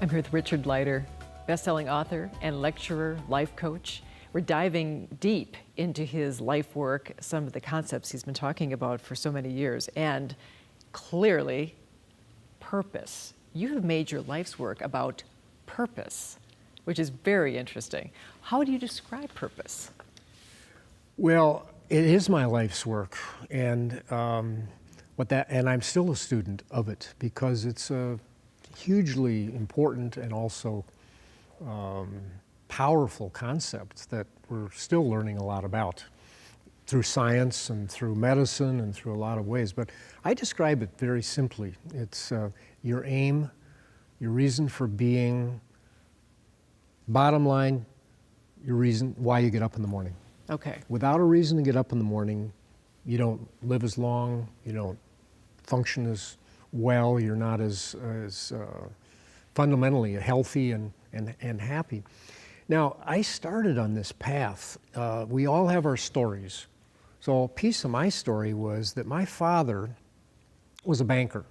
I'm here with Richard Leider, best-selling author and lecturer, life coach. We're diving deep into his life work, some of the concepts he's been talking about for so many years, and clearly, purpose. You have made your life's work about purpose, which is very interesting. How do you describe purpose? Well, it is my life's work, and I'm still a student of it because it's a hugely important and also powerful concept that we're still learning a lot about through science and through medicine and through a lot of ways. But I describe it very simply. It's your aim, your reason for being, bottom line, your reason why you get up in the morning. Okay. Without a reason to get up in the morning, you don't live as long, you don't function as well, you're not as fundamentally healthy and happy. Now, I started on this path. We all have our stories. So a piece of my story was that my father was a banker,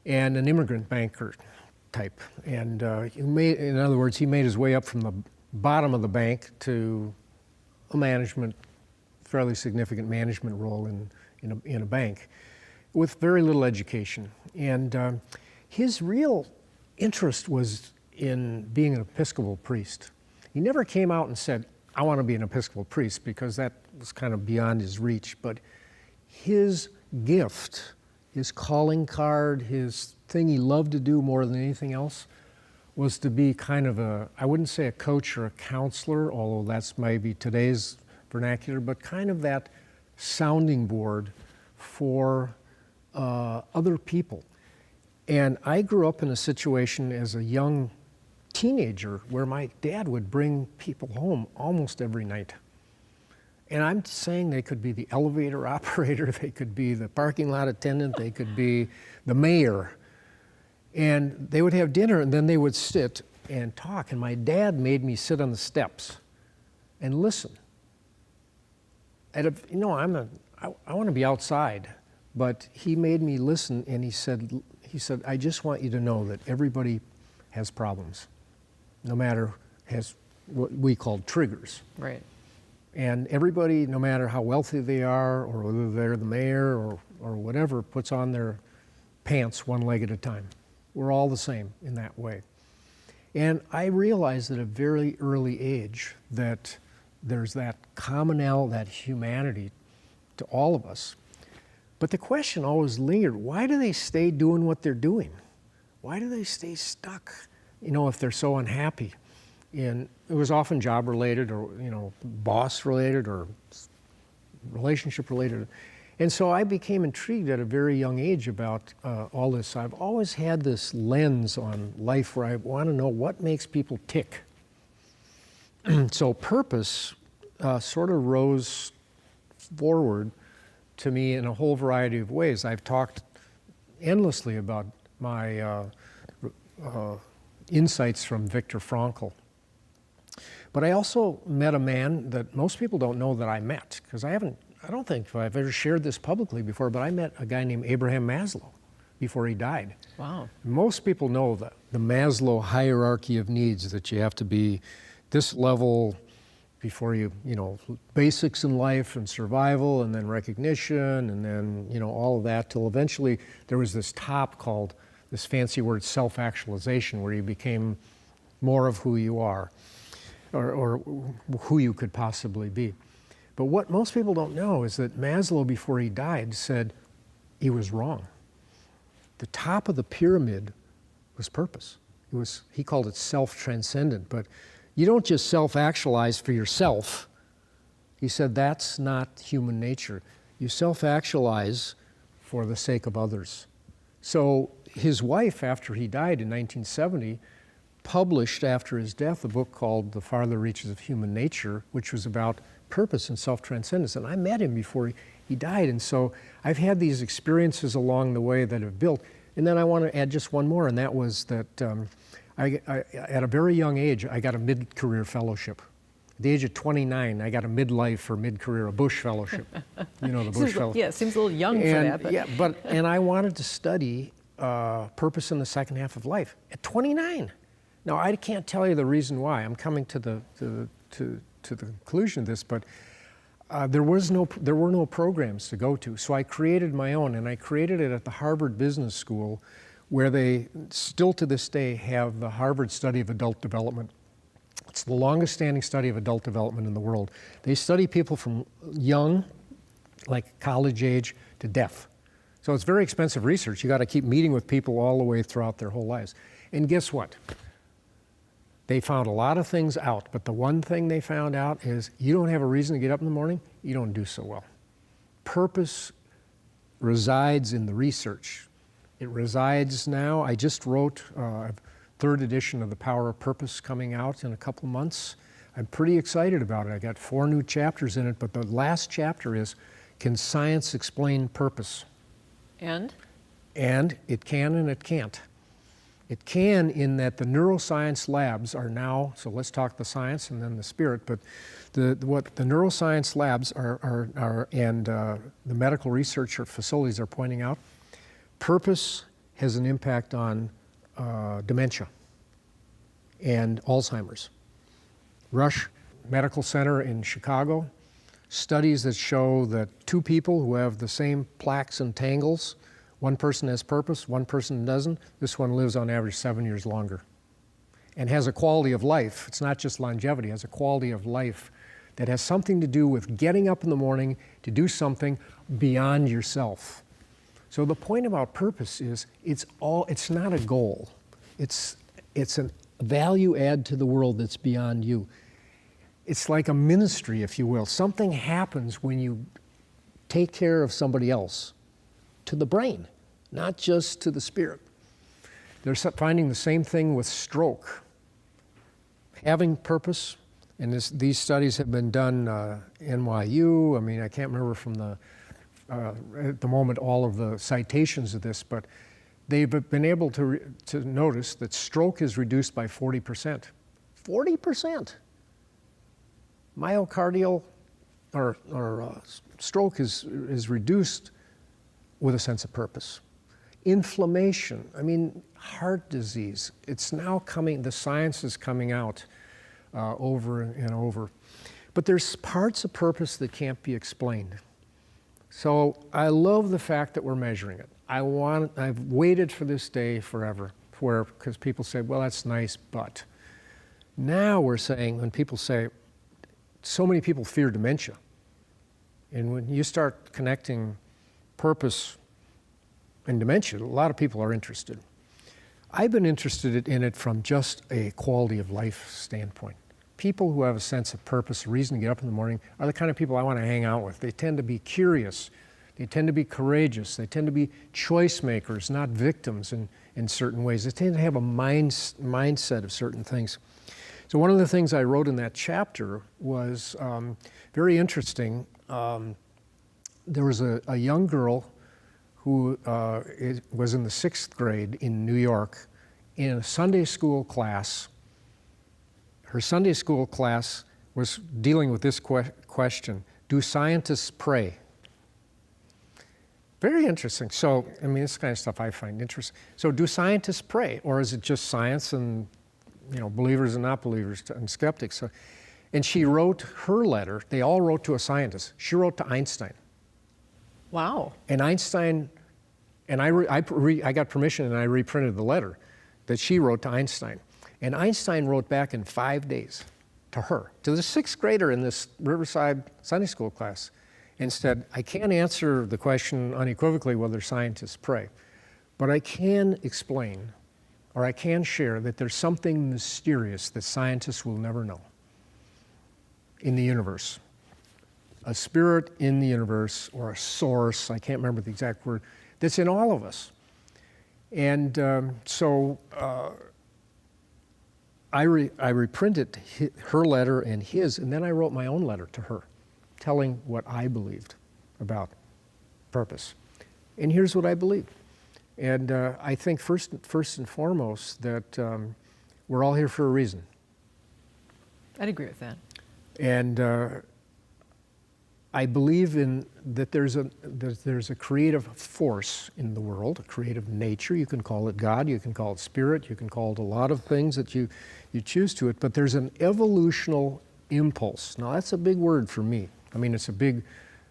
and an immigrant banker type. And in other words, he made his way up from the bottom of the bank to a fairly significant management role in a bank with very little education. And his real interest was in being an Episcopal priest. He never came out and said, I want to be an Episcopal priest, because that was kind of beyond his reach. But his gift, his calling card, his thing he loved to do more than anything else was to be kind of I wouldn't say a coach or a counselor, although that's maybe today's vernacular, but kind of that sounding board for other people. And I grew up in a situation as a young teenager where my dad would bring people home almost every night. And I'm saying they could be the elevator operator, they could be the parking lot attendant, they could be the mayor. And they would have dinner, and then they would sit and talk. And my dad made me sit on the steps and listen. I want to be outside, but he made me listen, and he said, I just want you to know that everybody has problems, no matter has what we call triggers. Right. And everybody, no matter how wealthy they are, or whether they're the mayor or whatever, puts on their pants one leg at a time. We're all the same in that way. And I realized at a very early age that there's that commonality, that humanity to all of us. But the question always lingered, why do they stay doing what they're doing? Why do they stay stuck, if they're so unhappy? And it was often job related or, boss related or relationship related. And so I became intrigued at a very young age about all this. I've always had this lens on life where I want to know what makes people tick. So purpose sort of rose forward to me in a whole variety of ways. I've talked endlessly about my insights from Viktor Frankl. But I also met a man that most people don't know that I met, because I don't think I've ever shared this publicly before, but I met a guy named Abraham Maslow before he died. Wow. Most people know the Maslow hierarchy of needs, that you have to be this level before basics in life and survival, and then recognition, and then, all of that, till eventually there was this top called, this fancy word, self-actualization, where you became more of who you are, or who you could possibly be. But what most people don't know is that Maslow, before he died, said he was wrong. The top of the pyramid was purpose. He called it self-transcendent, but you don't just self-actualize for yourself. He said that's not human nature. You self-actualize for the sake of others. So his wife, after he died in 1970, published after his death a book called The Farther Reaches of Human Nature, which was about purpose and self-transcendence. And I met him before he died. And so I've had these experiences along the way that have built. And then I want to add just one more, and that was that at a very young age, I got a mid-career fellowship. At the age of 29, I got a midlife or mid-career, a Bush Fellowship. The Bush Fellowship. Yeah, it seems a little young for that. But. Yeah, and I wanted to study purpose in the second half of life at 29. Now, I can't tell you the reason why. I'm coming to the conclusion of this, but there were no programs to go to. So I created my own, and I created it at the Harvard Business School, where they still to this day have the Harvard Study of Adult Development. It's the longest standing study of adult development in the world. They study people from young, like college age, to deaf. So it's very expensive research. You got to keep meeting with people all the way throughout their whole lives. And guess what? They found a lot of things out, but the one thing they found out is you don't have a reason to get up in the morning, you don't do so well. Purpose resides in the research. It resides now. I just wrote a third edition of The Power of Purpose coming out in a couple months. I'm pretty excited about it. I got 4 new chapters in it, but the last chapter is, can science explain purpose? And it can and it can't. It can in that the neuroscience labs are now, so let's talk the science and then the spirit, but what the neuroscience labs are and the medical research facilities are pointing out, purpose has an impact on dementia and Alzheimer's. Rush Medical Center in Chicago, studies that show that 2 people who have the same plaques and tangles, one person has purpose, one person doesn't, this one lives on average 7 years longer and has a quality of life. It's not just longevity, it has a quality of life that has something to do with getting up in the morning to do something beyond yourself. So the point about purpose is it's not a goal. It's a value add to the world that's beyond you. It's like a ministry, if you will. Something happens when you take care of somebody else, to the brain, not just to the spirit. They're finding the same thing with stroke. Having purpose, and these studies have been done NYU. I mean, I can't remember from at the moment all of the citations of this, but they've been able to notice that stroke is reduced by 40%. 40%. Myocardial or stroke is reduced with a sense of purpose. Inflammation, I mean, heart disease, it's now coming, the science is coming out over and over. But there's parts of purpose that can't be explained. So I love the fact that we're measuring it. I've waited for this day forever, because people say, well, that's nice, but. Now we're saying, when people say, so many people fear dementia. And when you start connecting purpose and dementia, a lot of people are interested. I've been interested in it from just a quality of life standpoint. People who have a sense of purpose, a reason to get up in the morning, are the kind of people I want to hang out with. They tend to be curious. They tend to be courageous. They tend to be choice makers, not victims in certain ways. They tend to have a mindset of certain things. So one of the things I wrote in that chapter was very interesting. There was a young girl who was in the 6th grade in New York in a Sunday school class. Her Sunday school class was dealing with this question: do scientists pray? Very interesting. So, I mean, this kind of stuff I find interesting. So do scientists pray, or is it just science and, believers and not believers and skeptics? So, and she wrote her letter. They all wrote to a scientist. She wrote to Einstein. wow. And Einstein, and I got permission and I reprinted the letter that she wrote to Einstein. And Einstein wrote back in 5 days to her, to the 6th grader in this Riverside Sunday school class, and said, I can't answer the question unequivocally whether scientists pray, but I can explain, or I can share, that there's something mysterious that scientists will never know in the universe. A spirit in the universe, or a source, I can't remember the exact word, that's in all of us. And I reprinted her letter and his, and then I wrote my own letter to her, telling what I believed about purpose. And here's what I believe. And I think first and foremost that we're all here for a reason. I'd agree with that. And I believe in that there's a creative force in the world, a creative nature. You can call it God, you can call it spirit, you can call it a lot of things that you choose to it, but there's an evolutional impulse. Now that's a big word for me. I mean, it's a big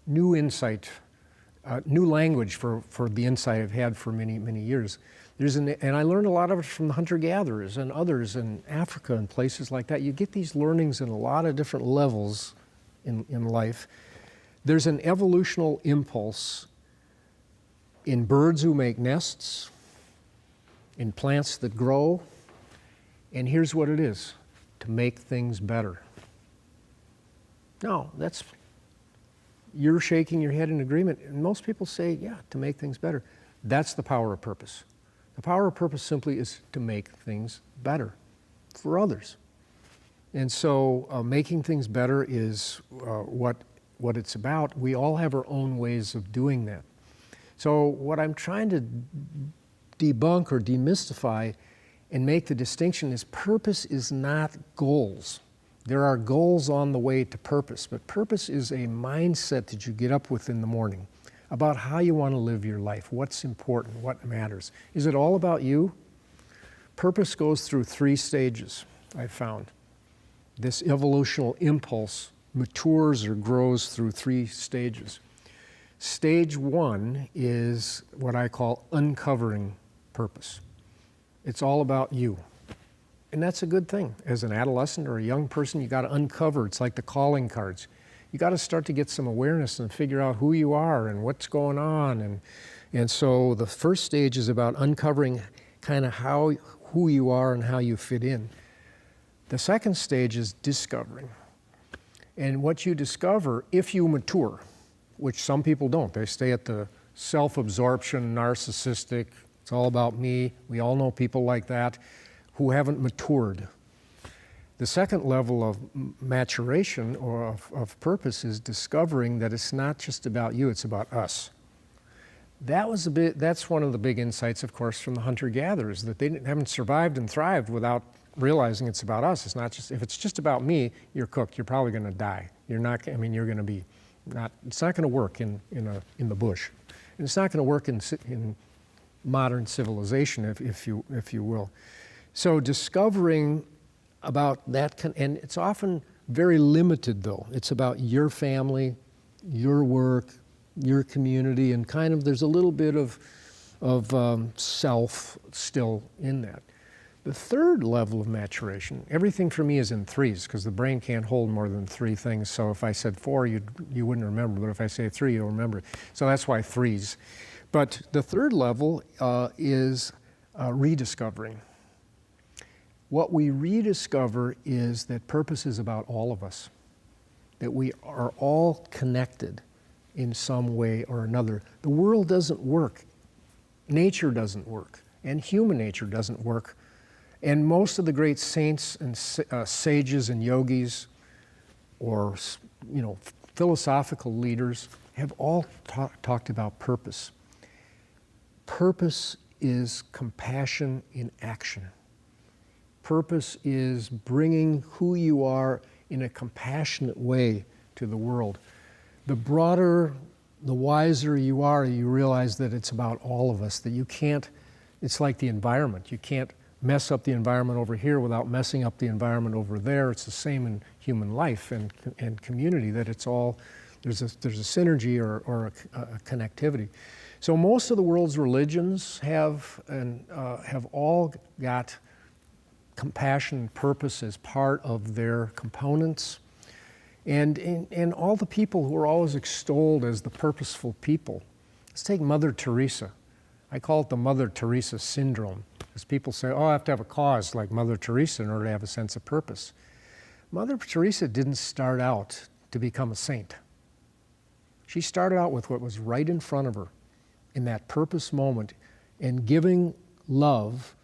new insight, new language for the insight I've had for many, many years. And I learned a lot of it from the hunter-gatherers and others in Africa and places like that. You get these learnings in a lot of different levels in life. There's an evolutional impulse in birds who make nests, in plants that grow, and here's what it is: to make things better. Now, you're shaking your head in agreement, and most people say, yeah, to make things better. That's the power of purpose. The power of purpose simply is to make things better for others. And so making things better is what it's about. We all have our own ways of doing that. So what I'm trying to debunk or demystify and make the distinction is purpose is not goals. There are goals on the way to purpose, but purpose is a mindset that you get up with in the morning about how you want to live your life, what's important, what matters. Is it all about you? Purpose goes through 3 stages, I've found. This evolutional impulse matures or grows through 3 stages. Stage 1 is what I call uncovering purpose. It's all about you. And that's a good thing. As an adolescent or a young person, you got to uncover. It's like the calling cards. You got to start to get some awareness and figure out who you are and what's going on. And so the first stage is about uncovering kind of who you are and how you fit in. The second stage is discovering. And what you discover, if you mature, which some people don't, they stay at the self-absorption, narcissistic, it's all about me. We all know people like that who haven't matured. The second level of maturation or of purpose is discovering that it's not just about you, it's about us. That's one of the big insights, of course, from the hunter-gatherers, that they haven't survived and thrived without realizing it's about us. It's not just, if it's just about me, you're cooked. You're probably going to die. You're going to be not. It's not going to work in the bush, and it's not going to work in modern civilization, if you will. So discovering about that, and it's often very limited though. It's about your family, your work, your community, and kind of there's a little bit of self still in that. The third level of maturation, everything for me is in 3s because the brain can't hold more than 3 things. So if I said 4, you wouldn't remember, but if I say 3, you'll remember. So that's why 3s. But the third level is rediscovering. What we rediscover is that purpose is about all of us, that we are all connected in some way or another. The world doesn't work. Nature doesn't work. And human nature doesn't work. And most of the great saints and sages and yogis or philosophical leaders have all talked about purpose. Purpose is compassion in action. Purpose is bringing who you are in a compassionate way to the world. The broader, the wiser you are, you realize that it's about all of us, that you can't, it's like the environment. You can't mess up the environment over here without messing up the environment over there. It's the same in human life and community, that it's all, there's a synergy or a connectivity. So most of the world's religions have all got compassion and purpose as part of their components. And all the people who are always extolled as the purposeful people. Let's take Mother Teresa. I call it the Mother Teresa syndrome, because people say, oh, I have to have a cause like Mother Teresa in order to have a sense of purpose. Mother Teresa didn't start out to become a saint. She started out with what was right in front of her in that purpose moment, and giving love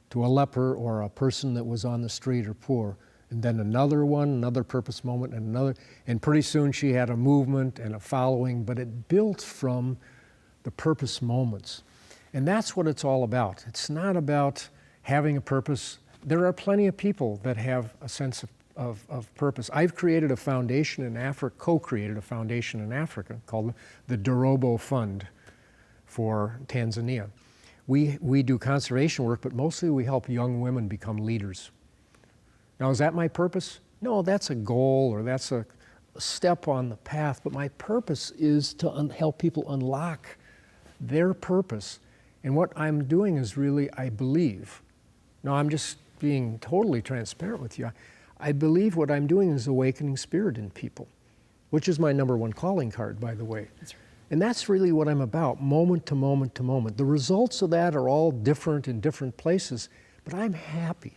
to a leper or a person that was on the street or poor, and then another purpose moment, and another, and pretty soon she had a movement and a following, but it built from the purpose moments. And that's what it's all about. It's not about having a purpose. There are plenty of people that have a sense of of purpose. I've created a foundation in Africa, co-created a foundation in Africa called the Dorobo Fund for Tanzania. We do conservation work, but mostly we help young women become leaders. Now, is that my purpose? No, that's a goal or that's a step on the path, but my purpose is to help people unlock their purpose. And what I'm doing is really, I believe, now I'm just being totally transparent with you, I believe what I'm doing is awakening spirit in people, which is my number one calling card, by the way. That's right. And that's really what I'm about, moment to moment to moment. The results of that are all different in different places, but I'm happy.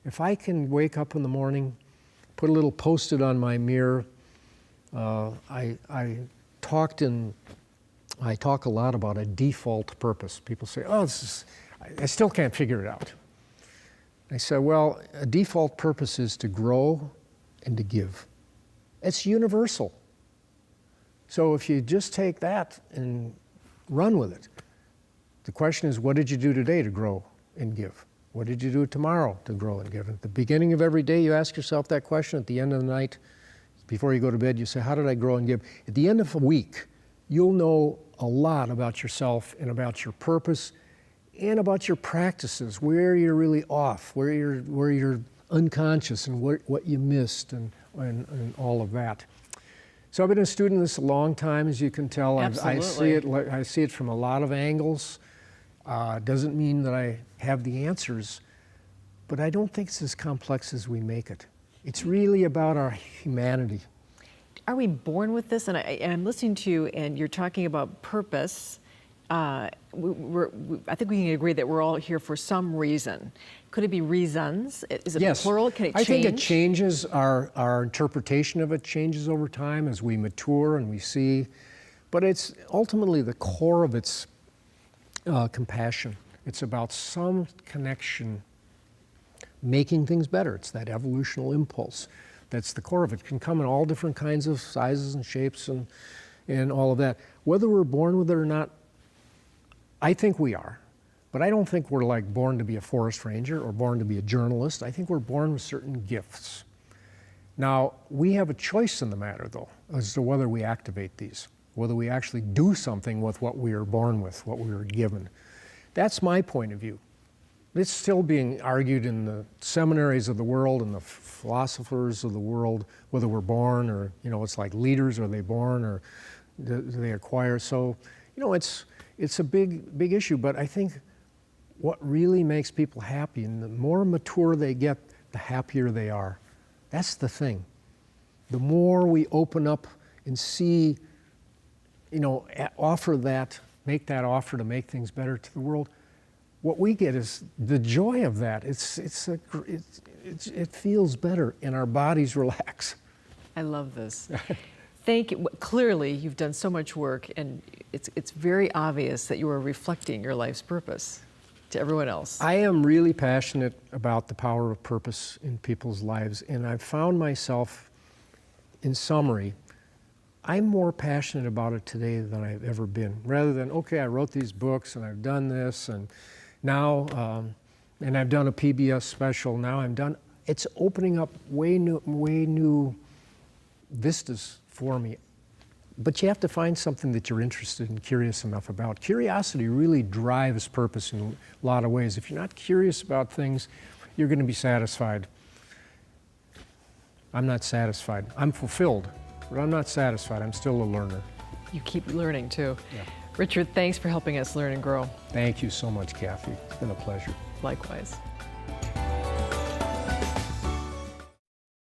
If I can wake up in the morning, put a little Post-it on my mirror, I talk a lot about a default purpose. People say, oh, I still can't figure it out. I said, well, a default purpose is to grow and to give. It's universal. So if you just take that and run with it, the question is, what did you do today to grow and give? What did you do tomorrow to grow and give? At the beginning of every day, you ask yourself that question. At the end of the night, before you go to bed, you say, how did I grow and give? At the end of a week, you'll know a lot about yourself and about your purpose and about your practices, where you're really off, where you're unconscious and what you missed and all of that. So I've been a student of this a long time, as you can tell. Absolutely. I see it from a lot of angles. Doesn't mean that I have the answers, but I don't think it's as complex as we make it. It's really about our humanity. Are we born with this? And I'm listening to you, and you're talking about purpose. I think we can agree that we're all here for some reason. Could it be reasons? Is it Yes. plural? Can it change? I think it changes. Our interpretation of it changes over time as we mature and we see. But it's ultimately the core of its compassion. It's about some connection, making things better. It's that evolutional impulse. That's the core of it. It can come in all different kinds of sizes and shapes and all of that. Whether we're born with it or not, I think we are. But I don't think we're like born to be a forest ranger or born to be a journalist. I think we're born with certain gifts. Now, we have a choice in the matter, though, as to whether we activate these, whether we actually do something with what we are born with, what we were given. That's my point of view. It's still being argued in the seminaries of the world and the philosophers of the world, whether we're born or, it's like leaders, are they born or do they acquire? So, it's a big issue, but I think what really makes people happy, and the more mature they get, the happier they are. That's the thing. The more we open up and see, offer that, make that offer to make things better to the world, what we get is the joy of that. It feels better and our bodies relax. I love this. Thank you. Clearly, you've done so much work, and it's very obvious that you are reflecting your life's purpose to everyone else. I am really passionate about the power of purpose in people's lives, and I've found myself, in summary, I'm more passionate about it today than I've ever been. Rather than, okay, I wrote these books and I've done this, and now, and I've done a PBS special, now I'm done. It's opening up way new vistas for me. But you have to find something that you're interested and curious enough about. Curiosity really drives purpose in a lot of ways. If you're not curious about things, you're going to be satisfied. I'm not satisfied. I'm fulfilled, but I'm not satisfied. I'm still a learner. You keep learning, too. Yeah. Richard, thanks for helping us learn and grow. Thank you so much, Kathy. It's been a pleasure. Likewise.